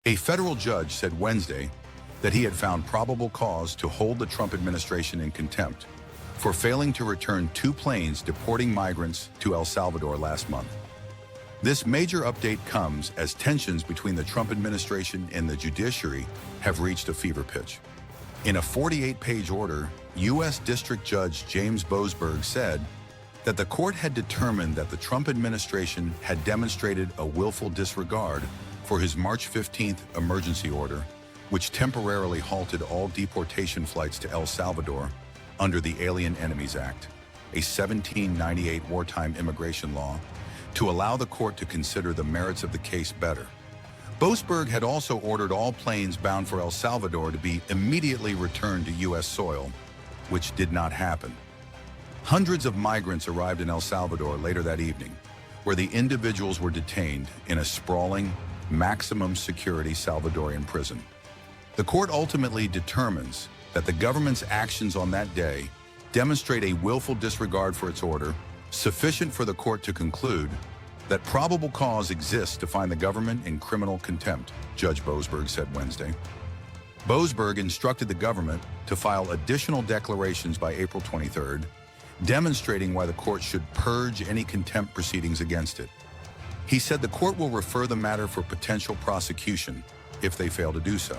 A federal judge said Wednesday that he had found probable cause to hold the Trump administration in contempt for failing to return 2 planes deporting migrants to El Salvador last month. This major update comes as tensions between the Trump administration and the judiciary have reached a fever pitch. In a 48-page order, U.S. District Judge James Boasberg said that the court had determined that the Trump administration had demonstrated a willful disregard for his March 15th emergency order, which temporarily halted all deportation flights to El Salvador under the Alien Enemies Act, a 1798 wartime immigration law, to allow the court to consider the merits of the case better. Boasberg had also ordered all planes bound for El Salvador to be immediately returned to U.S. soil, which did not happen. Hundreds of migrants arrived in El Salvador later that evening, where the individuals were detained in a sprawling, maximum security Salvadorian prison. The court ultimately determines that the government's actions on that day demonstrate a willful disregard for its order, sufficient for the court to conclude that probable cause exists to find the government in criminal contempt, Judge Boasberg said Wednesday. Boasberg instructed the government to file additional declarations by April 23rd, demonstrating why the court should purge any contempt proceedings against it. He said the court will refer the matter for potential prosecution if they fail to do so.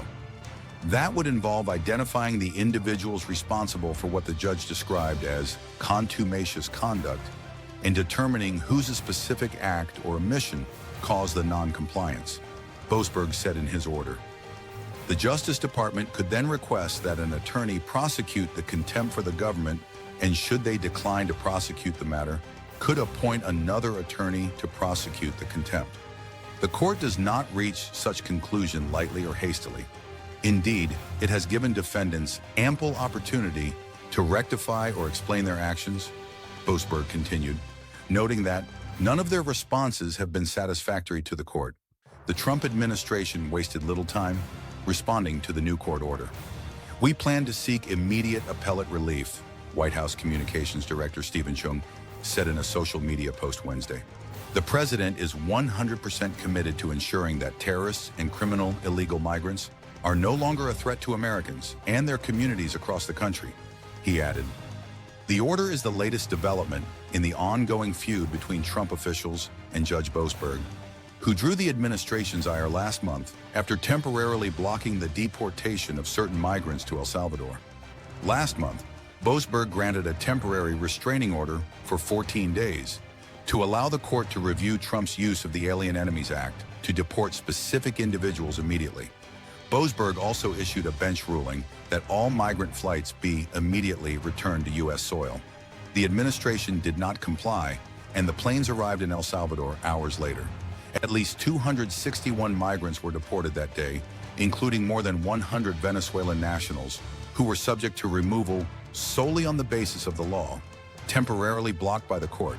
That would involve identifying the individuals responsible for what the judge described as contumacious conduct and determining whose specific act or omission caused the non-compliance, Boasberg said in his order. The Justice Department could then request that an attorney prosecute the contempt for the government, and should they decline to prosecute the matter, could appoint another attorney to prosecute the contempt. The court does not reach such conclusion lightly or hastily. Indeed, it has given defendants ample opportunity to rectify or explain their actions, Boasberg continued, noting that none of their responses have been satisfactory to the court. The Trump administration wasted little time responding to the new court order. We plan to seek immediate appellate relief, White House Communications Director Stephen Chung said in a social media post Wednesday. The president is 100% committed to ensuring that terrorists and criminal illegal migrants are no longer a threat to Americans and their communities across the country, he added. The order is the latest development in the ongoing feud between Trump officials and Judge Boasberg, who drew the administration's ire last month after temporarily blocking the deportation of certain migrants to El Salvador. Last month, Boasberg granted a temporary restraining order for 14 days to allow the court to review Trump's use of the Alien Enemies Act to deport specific individuals immediately. Boasberg also issued a bench ruling that all migrant flights be immediately returned to U.S. soil. The administration did not comply, and the planes arrived in El Salvador hours later. At least 261 migrants were deported that day, including more than 100 Venezuelan nationals who were subject to removal solely on the basis of the law, temporarily blocked by the court.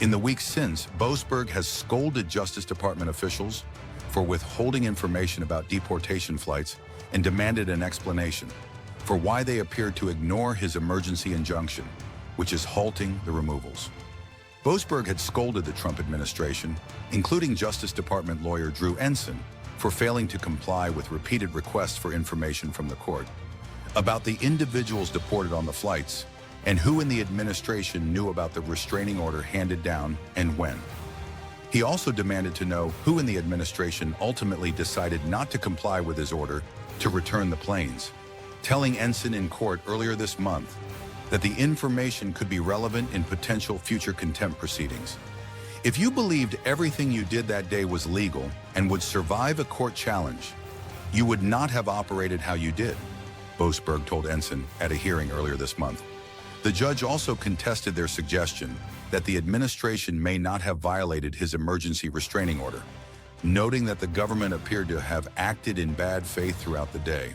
In the weeks since, Boasberg has scolded Justice Department officials for withholding information about deportation flights and demanded an explanation for why they appeared to ignore his emergency injunction, which is halting the removals. Boasberg had scolded the Trump administration, including Justice Department lawyer Drew Ensign, for failing to comply with repeated requests for information from the court about the individuals deported on the flights and who in the administration knew about the restraining order handed down and when. He also demanded to know who in the administration ultimately decided not to comply with his order to return the planes, telling Ensign in court earlier this month that the information could be relevant in potential future contempt proceedings. If you believed everything you did that day was legal and would survive a court challenge, you would not have operated how you did, Boasberg told Ensign at a hearing earlier this month. The judge also contested their suggestion that the administration may not have violated his emergency restraining order, noting that the government appeared to have acted in bad faith throughout the day.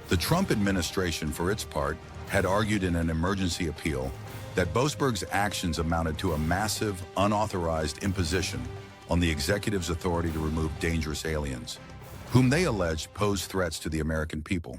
The Trump administration, for its part, had argued in an emergency appeal that Boasberg's actions amounted to a massive, unauthorized imposition on the executive's authority to remove dangerous aliens, whom they alleged posed threats to the American people.